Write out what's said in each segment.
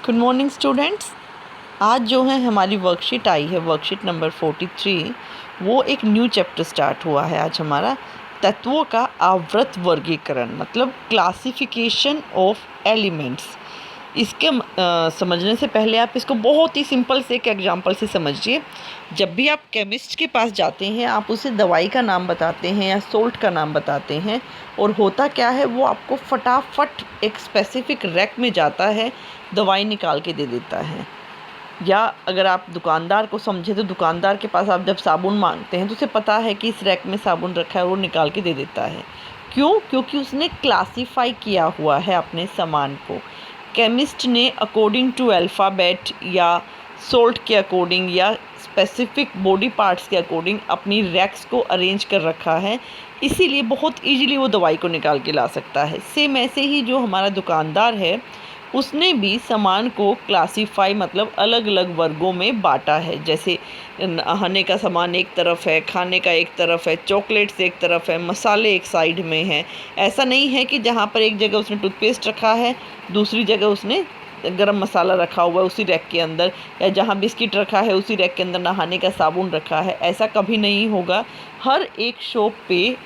Good morning students. आज जो है हमारी वर्कशीट आई है, वर्कशीट नंबर 43। वो एक न्यू चैप्टर स्टार्ट हुआ है आज हमारा, तत्वों का आवर्त वर्गीकरण, मतलब क्लासिफिकेशन ऑफ एलिमेंट्स। इसके समझने से पहले आप इसको बहुत ही सिंपल से एक एग्जांपल से समझिए। जब भी आप केमिस्ट के पास जाते हैं, आप उसे दवाई का नाम बताते हैं या सोल्ट का नाम बताते हैं, और होता क्या है, वो आपको फटाफट एक स्पेसिफिक रैक में जाता है, दवाई निकाल के दे देता है। या अगर आप दुकानदार को समझे तो दुकानदार के पास आप जब साबुन मांगते हैं तो उसे पता है कि इस रैक में साबुन रखा है, वो निकाल के दे देता है। क्यों? क्योंकि उसने क्लासीफाई किया हुआ है अपने सामान को। केमिस्ट ने अकॉर्डिंग टू अल्फ़ाबेट या सोल्ट के अकॉर्डिंग या स्पेसिफिक बॉडी पार्ट्स के अकॉर्डिंग अपनी रैक्स को अरेंज कर रखा है, इसीलिए बहुत इजीली वो दवाई को निकाल के ला सकता है। सेम ऐसे ही जो हमारा दुकानदार है, उसने भी सामान को क्लासीफाई मतलब अलग अलग वर्गों में बांटा है। जैसे नहाने का सामान एक तरफ है, खाने का एक तरफ है, चॉकलेट्स एक तरफ है, मसाले एक साइड में हैं। ऐसा नहीं है कि जहाँ पर एक जगह उसने टूथपेस्ट रखा है, दूसरी जगह उसने गरम मसाला रखा हुआ है उसी रैक के अंदर, या जहाँ बिस्किट रखा है उसी रैक के अंदर नहाने का साबुन रखा है। ऐसा कभी नहीं होगा। हर एक शॉप पे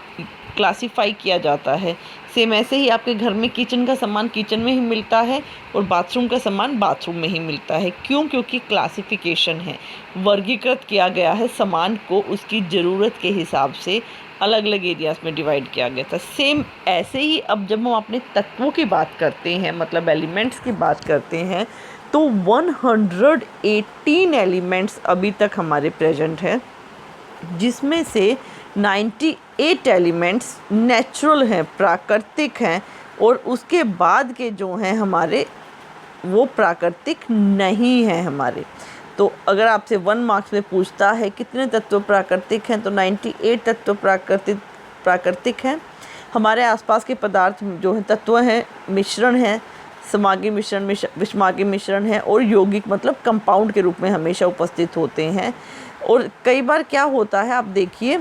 क्लासीफाई किया जाता है। सेम ऐसे ही आपके घर में किचन का सामान किचन में ही मिलता है और बाथरूम का सामान बाथरूम में ही मिलता है। क्यों? क्योंकि क्लासिफिकेशन है, वर्गीकृत किया गया है सामान को, उसकी ज़रूरत के हिसाब से अलग अलग एरियाज़ में डिवाइड किया गया था। सेम ऐसे ही अब जब हम अपने तत्वों की बात करते हैं, मतलब एलिमेंट्स की बात करते हैं, तो 118 एलिमेंट्स अभी तक हमारे प्रेजेंट है, जिसमें से 98 एलिमेंट्स नेचुरल हैं, प्राकृतिक हैं, और उसके बाद के जो हैं हमारे वो प्राकृतिक नहीं हैं हमारे। तो अगर आपसे 1 मार्क्स में पूछता है कितने तत्व प्राकृतिक हैं, तो 98 तत्व प्राकृतिक हैं। हमारे आसपास के पदार्थ जो हैं तत्व हैं, मिश्रण हैं, समागी मिश्रण, विषमागी मिश्रण है, और यौगिक मतलब कंपाउंड के रूप में हमेशा उपस्थित होते हैं। और कई बार क्या होता है, आप देखिए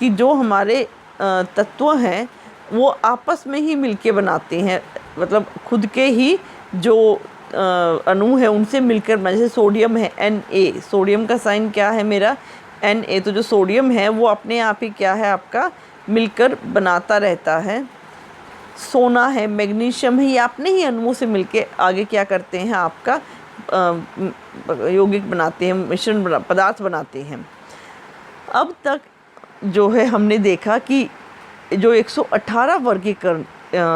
कि जो हमारे तत्व हैं वो आपस में ही मिलके बनाते हैं, मतलब खुद के ही जो अणु है उनसे मिलकर, जैसे सोडियम है Na, सोडियम का साइन क्या है मेरा Na, तो जो सोडियम है वो अपने आप ही क्या है आपका मिलकर बनाता रहता है। सोना है, मैग्नीशियम है, ये अपने ही अणुओं से मिलके आगे क्या करते हैं, आपका यौगिक बनाते हैं, मिश्रण पदार्थ बनाते हैं। अब तक जो है हमने देखा कि जो 118 वर्गीकरण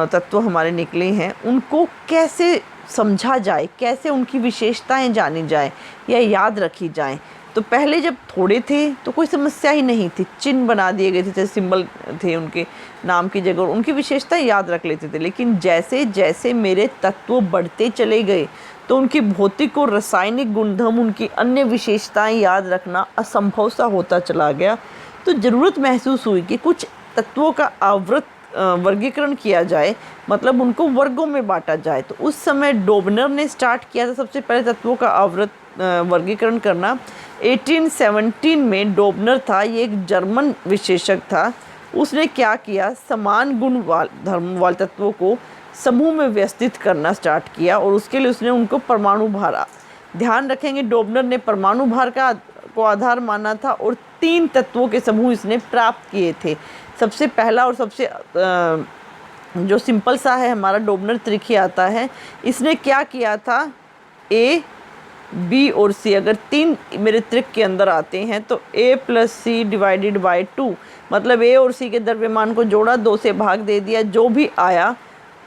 तत्व हमारे निकले हैं, उनको कैसे समझा जाए, कैसे उनकी विशेषताएं जानी जाए या याद रखी जाएं। तो पहले जब थोड़े थे तो कोई समस्या ही नहीं थी, चिन्ह बना दिए गए थे, जैसे सिंबल थे उनके नाम की जगह, उनकी विशेषताएं याद रख लेते थे। लेकिन जैसे जैसे मेरे तत्व बढ़ते चले गए तो उनकी भौतिक और रासायनिक गुणधर्म, उनकी अन्य विशेषताएं याद रखना असंभव सा होता चला गया। तो ज़रूरत महसूस हुई कि कुछ तत्वों का आवर्त वर्गीकरण किया जाए, मतलब उनको वर्गों में बांटा जाए। तो उस समय डोबनर ने स्टार्ट किया था सबसे पहले तत्वों का आवर्त वर्गीकरण करना। 1817 में डोबनर था, ये एक जर्मन विशेषज्ञ था। उसने क्या किया, समान गुण धर्म वाले तत्वों को समूह में व्यवस्थित करना स्टार्ट किया, और उसके लिए उसने उनको परमाणु भार, ध्यान रखेंगे डोबनर ने परमाणु भार को आधार माना था, और 3 तत्वों के समूह इसने प्राप्त किए थे। सबसे पहला और सबसे जो सिंपल सा है हमारा डोबनर त्रिकी आता है। इसने क्या किया था, A, B और C, अगर 3 मेरे त्रिक के अंदर आते हैं तो A + C डिवाइडेड बाय 2, मतलब A और C के द्रव्यमान को जोड़ा, 2 से भाग दे दिया, जो भी आया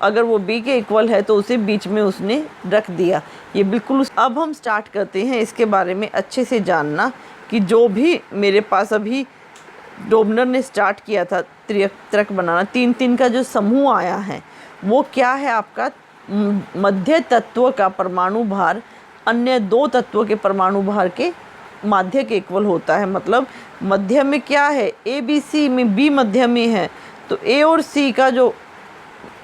अगर वो B के इक्वल है तो उसे बीच में उसने रख दिया। ये बिल्कुल। अब हम स्टार्ट करते हैं इसके बारे में अच्छे से जानना कि जो भी मेरे पास अभी डोबनर ने स्टार्ट किया था त्रिक बनाना, 3 का जो समूह आया है वो क्या है आपका, मध्य तत्व का परमाणु भार अन्य 2 तत्वों के परमाणु भार के माध्य के इक्वल होता है। मतलब मध्य में क्या है, A B C में B मध्य में है, तो A और C का जो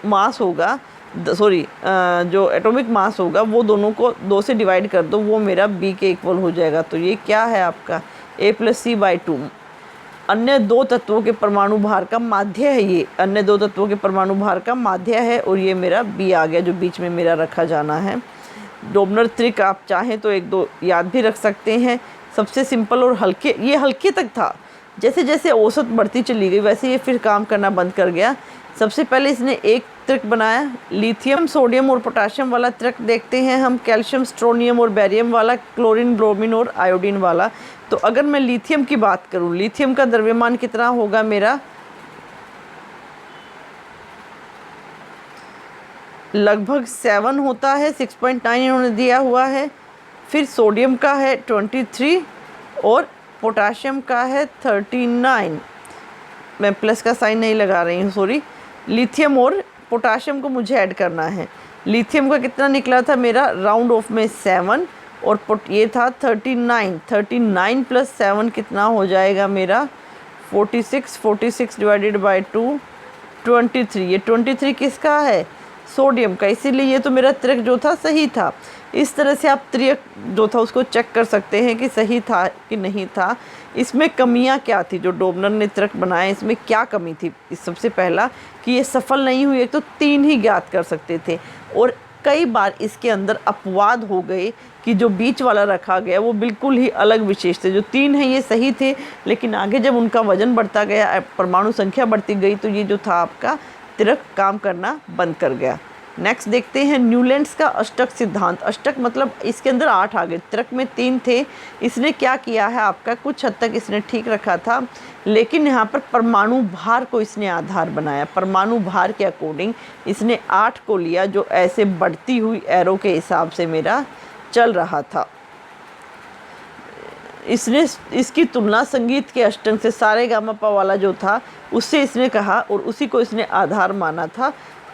मास होगा, जो एटॉमिक मास होगा, वो दोनों को 2 से डिवाइड कर दो, वो मेरा B के इक्वल हो जाएगा। तो ये क्या है आपका A + C/2। अन्य 2 तत्वों के परमाणु भार का माध्य है, ये अन्य 2 तत्वों के परमाणु भार का माध्य है, और ये मेरा B आ गया जो बीच में मेरा रखा जाना है। डोबनर ट्रिक आप चाहें तो एक दो याद भी रख सकते हैं। सबसे सिंपल और हल्के, ये हल्के तक था, जैसे जैसे औसत बढ़ती चली गई वैसे ये फिर काम करना बंद कर गया। सबसे पहले इसने एक त्रिक बनाया, लिथियम सोडियम और पोटाशियम वाला त्रिक देखते हैं हम, कैल्शियम स्ट्रोनियम और बैरियम वाला, क्लोरीन ब्रोमीन और आयोडीन वाला। तो अगर मैं लिथियम की बात करूं, लिथियम का द्रव्यमान कितना होगा मेरा, लगभग 7 होता है, 6.9 इन्होंने दिया हुआ है। फिर सोडियम का है 23 और पोटाशियम का है 39। मैं प्लस का साइन नहीं लगा रही हूँ, सॉरी। लिथियम और पोटाशियम को मुझे ऐड करना है। लिथियम का कितना निकला था मेरा, राउंड ऑफ में 7 और ये था 39। 39 प्लस 7 कितना हो जाएगा मेरा, 46। 46 डिवाइडेड बाई 2 23। ये 23 किसका है, सोडियम का, इसीलिए ये तो मेरा त्रिक जो था सही था। इस तरह से आप त्रिक जो था उसको चेक कर सकते हैं कि सही था कि नहीं था। इसमें कमियां क्या थी जो डोबनर ने त्रिक बनाया, इसमें क्या कमी थी। सबसे पहला कि ये सफल नहीं हुई, एक तो 3 ही ज्ञात कर सकते थे और कई बार इसके अंदर अपवाद हो गए कि जो बीच वाला रखा गया वो बिल्कुल ही अलग विशेष थे। जो 3 हैं ये सही थे, लेकिन आगे जब उनका वजन बढ़ता गया, परमाणु संख्या बढ़ती गई, तो ये जो था आपका त्रिक काम करना बंद कर गया। नेक्स्ट देखते हैं न्यूलैंड्स का अष्टक सिद्धांत। अष्टक मतलब इसके अंदर 8 आ गए, त्रिक में 3 थे। इसने क्या किया है आपका, कुछ हद तक इसने ठीक रखा था, लेकिन यहाँ पर परमाणु भार को इसने आधार बनाया। परमाणु भार के अकॉर्डिंग इसने 8 को लिया, जो ऐसे बढ़ती हुई एरो के हिसाब से मेरा चल रहा था। इसने इसकी तुलना संगीत के अष्टक से, सारे गामा पा वाला जो था उससे इसने कहा और उसी को इसने आधार माना था।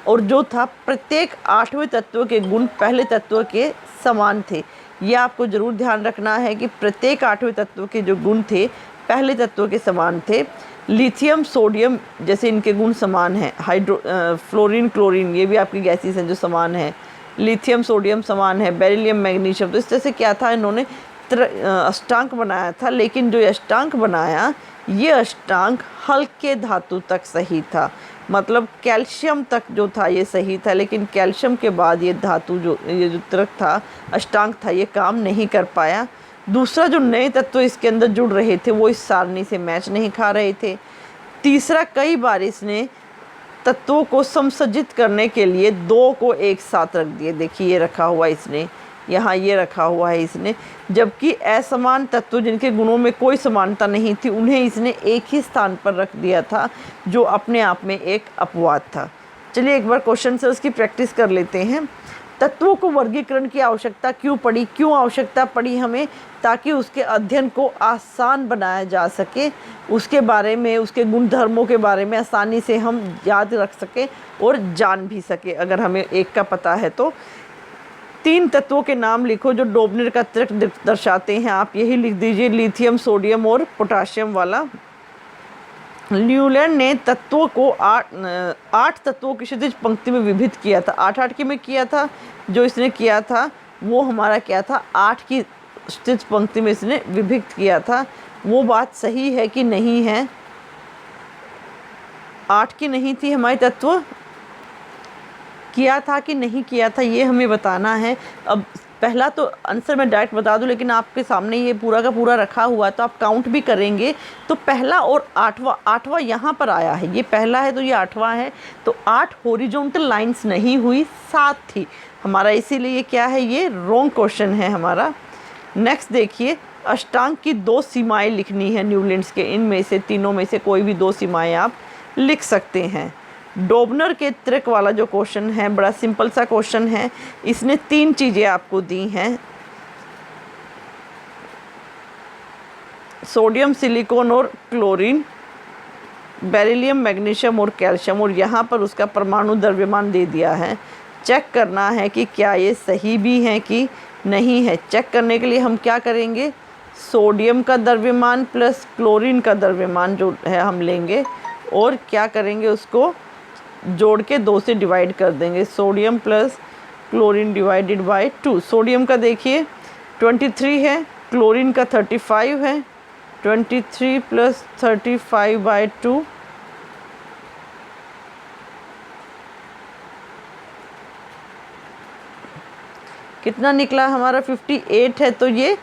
और जो था प्रत्येक 8वें तत्व के गुण पहले तत्व के समान थे। ये आपको ज़रूर ध्यान रखना है कि प्रत्येक 8वें तत्व के जो गुण थे पहले तत्व के समान थे। लिथियम सोडियम जैसे इनके गुण समान हैं, फ्लोरीन क्लोरीन ये भी आपकी गैसेस हैं जो समान है, लिथियम सोडियम समान है, बेरिलियम मैग्नीशियम। तो इस तरह से क्या था, इन्होंने अष्टांक बनाया था, लेकिन जो अष्टांक बनाया ये अष्टांक हल्के धातु तक सही था। मतलब कैल्शियम तक जो था ये सही था, लेकिन कैल्शियम के बाद ये धातु जो त्रिक था, अष्टांक था, ये काम नहीं कर पाया। दूसरा, जो नए तत्व इसके अंदर जुड़ रहे थे वो इस सारणी से मैच नहीं खा रहे थे। तीसरा, कई बार इसने तत्वों को समसज्जित करने के लिए 2 को एक साथ रख दिए। देखिए ये रखा हुआ इसने, यहाँ ये रखा हुआ है इसने, जबकि असमान तत्व जिनके गुणों में कोई समानता नहीं थी उन्हें इसने एक ही स्थान पर रख दिया था, जो अपने आप में एक अपवाद था। चलिए एक बार क्वेश्चन से उसकी प्रैक्टिस कर लेते हैं। तत्वों को वर्गीकरण की आवश्यकता क्यों पड़ी, क्यों आवश्यकता पड़ी हमें, ताकि उसके अध्ययन को आसान बनाया जा सके, उसके बारे में, उसके गुणधर्मों के बारे में आसानी से हम याद रख सकें और जान भी सके अगर हमें एक का पता है तो। 3 तत्वों के नाम लिखो जो डोबनर का त्रिक दर्शाते हैं, आप यही लिख दीजिए, लिथियम सोडियम और पोटाशियम वाला। न्यूलैंड ने तत्वों को 8 तत्वों की क्षैतिज पंक्ति में विभक्त किया था। 8-8 की में किया था, जो इसने किया था वो हमारा क्या था, 8 की क्षैतिज पंक्ति में इसने विभक्त किया था। वो बात सही है कि नहीं है, 8 की नहीं थी हमारी तत्व, किया था कि नहीं किया था ये हमें बताना है। अब पहला तो आंसर मैं डायरेक्ट बता दूं, लेकिन आपके सामने ये पूरा का पूरा रखा हुआ तो आप काउंट भी करेंगे तो पहला और 8वां यहाँ पर आया है, ये पहला है तो ये 8वां है, तो 8 हॉरिजॉन्टल लाइंस नहीं हुई, 7 थी हमारा, इसीलिए क्या है ये रॉन्ग क्वेश्चन है हमारा। नेक्स्ट देखिए, अष्टांक की 2 सीमाएं लिखनी है न्यूलैंड्स के, इनमें से तीनों में से कोई भी 2 सीमाएं आप लिख सकते हैं। डोबनर के त्रिक वाला जो क्वेश्चन है बड़ा सिंपल सा क्वेश्चन है, इसने 3 चीज़ें आपको दी हैं, सोडियम सिलिकॉन और क्लोरीन, बेरिलियम मैग्नीशियम और कैल्शियम, और यहाँ पर उसका परमाणु द्रव्यमान दे दिया है। चेक करना है कि क्या ये सही भी है कि नहीं है। चेक करने के लिए हम क्या करेंगे, सोडियम का द्रव्यमान प्लस क्लोरीन का द्रव्यमान जो है हम लेंगे और क्या करेंगे, उसको जोड़ के 2 से डिवाइड कर देंगे। Sodium plus chlorine divided by 2। Sodium का देखिए 23 है, क्लोरीन का 35 है, 23 प्लस 35 बाय 2 . कितना निकला हमारा 58 है, तो ये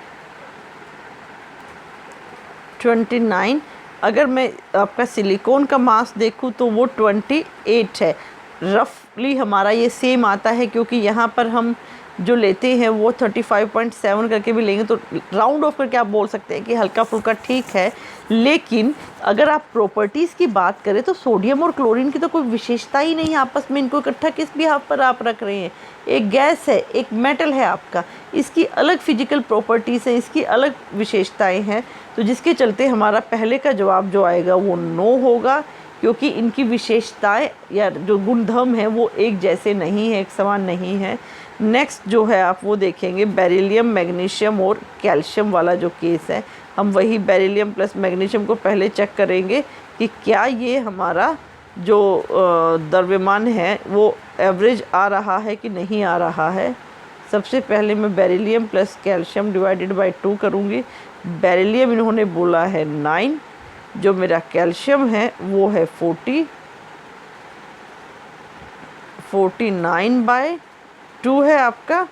29। अगर मैं आपका सिलिकॉन का मास देखूं तो वो 28 है। रफली हमारा ये सेम आता है, क्योंकि यहाँ पर हम जो लेते हैं वो 35.7 करके भी लेंगे, तो राउंड ऑफ करके आप बोल सकते हैं कि हल्का फुल्का ठीक है। लेकिन अगर आप प्रॉपर्टीज़ की बात करें तो सोडियम और क्लोरीन की तो कोई विशेषता ही नहीं है आपस में, इनको इकट्ठा किस बिहाफ पर आप रख रहे हैं। एक गैस है, एक मेटल है आपका, इसकी अलग फिजिकल प्रॉपर्टीज़ हैं, इसकी अलग विशेषताएँ हैं, तो जिसके चलते हमारा पहले का जवाब जो आएगा वो नो होगा, क्योंकि इनकी विशेषताएं या जो गुणधर्म हैं वो एक जैसे नहीं है, एक समान नहीं है। नेक्स्ट जो है आप वो देखेंगे बेरिलियम, मैग्नीशियम और कैल्शियम वाला जो केस है, हम वही बेरिलियम प्लस मैग्नीशियम को पहले चेक करेंगे कि क्या ये हमारा जो द्रव्यमान है वो एवरेज आ रहा है कि नहीं आ रहा है। सबसे पहले मैं beryllium plus calcium divided by 2 करूँगी। बेरिलियम इन्होंने बोला है 9, जो मेरा कैल्शियम है वो है 49/2 है आपका,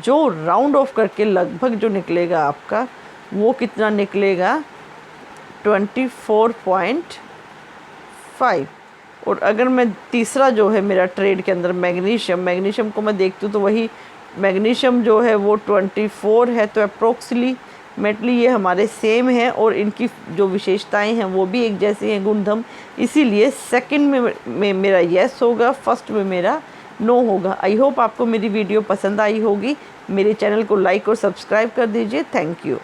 जो राउंड ऑफ करके लगभग जो निकलेगा आपका वो कितना निकलेगा 24.5। और अगर मैं तीसरा जो है मेरा ट्रेड के अंदर मैग्नीशियम को मैं देखती हूँ तो वही मैग्नीशियम जो है वो 24 है, तो अप्रोक्सीमेटली ये हमारे सेम है और इनकी जो विशेषताएं हैं वो भी एक जैसी हैं गुणधर्म, इसीलिए सेकंड में मेरा यस होगा, फर्स्ट में मेरा नो होगा। आई होप आपको मेरी वीडियो पसंद आई होगी। मेरे चैनल को लाइक और सब्सक्राइब कर दीजिए। Thank you.